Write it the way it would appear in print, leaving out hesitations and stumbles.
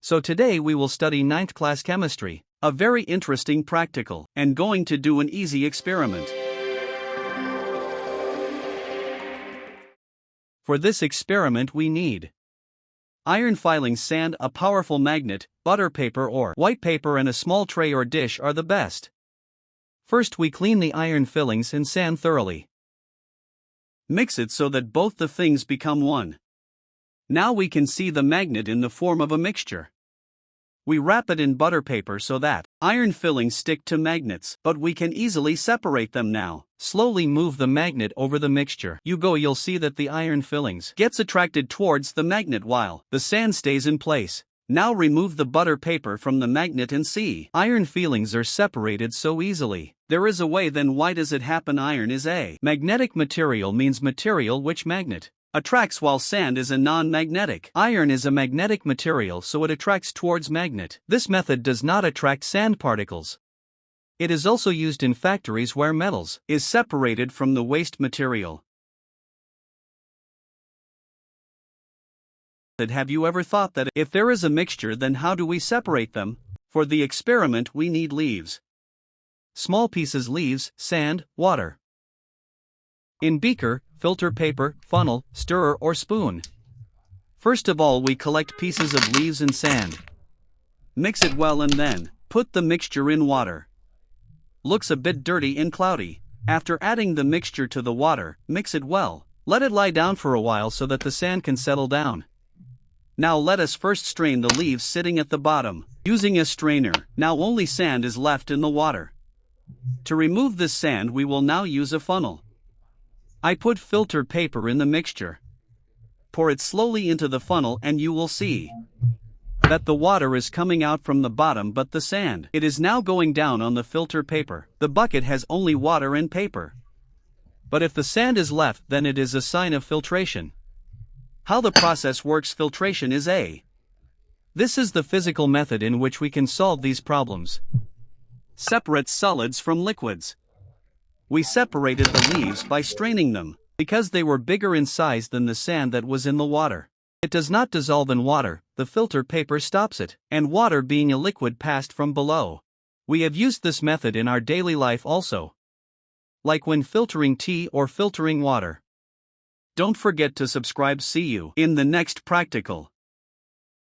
So today we will study 9th class chemistry, a very interesting practical, and going to do an easy experiment. For this experiment we need iron filings, sand, a powerful magnet, butter paper or white paper, and a small tray or dish are the best. First we clean the iron fillings and sand thoroughly. Mix it so that both the things become one. Now we can see the magnet in the form of a mixture. We wrap it in butter paper so that iron fillings stick to magnets, but we can easily separate them now. Slowly move the magnet over the mixture. You'll see that the iron fillings gets attracted towards the magnet while the sand stays in place. Now remove the butter paper from the magnet and see iron fillings are separated so easily. There is a way, then why does it happen? Iron is a magnetic material, means material which magnet attracts, while sand is a non-magnetic. Iron is a magnetic material, so it attracts towards magnet. This method does not attract sand particles. It is also used in factories where metals is separated from the waste material. Have you ever thought that if there is a mixture, then how do we separate them? For the experiment we need leaves. Small pieces leaves, sand, water. In beaker, filter paper, funnel, stirrer or spoon. First of all we collect pieces of leaves and sand. Mix it well and then put the mixture in water. Looks a bit dirty and cloudy. After adding the mixture to the water, mix it well. Let it lie down for a while so that the sand can settle down. Now let us first strain the leaves sitting at the bottom. Using a strainer, now only sand is left in the water. To remove this sand we will now use a funnel. I put filtered paper in the mixture. Pour it slowly into the funnel and you will see that the water is coming out from the bottom, but the sand, it is now going down on the filter paper. The bucket has only water and paper. But if the sand is left, then it is a sign of filtration. How the process works? Filtration is This is the physical method in which we can solve these problems. Separate solids from liquids. We separated the leaves by straining them, because they were bigger in size than the sand that was in the water. It does not dissolve in water, the filter paper stops it, and water being a liquid passed from below. We have used this method in our daily life also, like when filtering tea or filtering water. Don't forget to subscribe. See you in the next practical.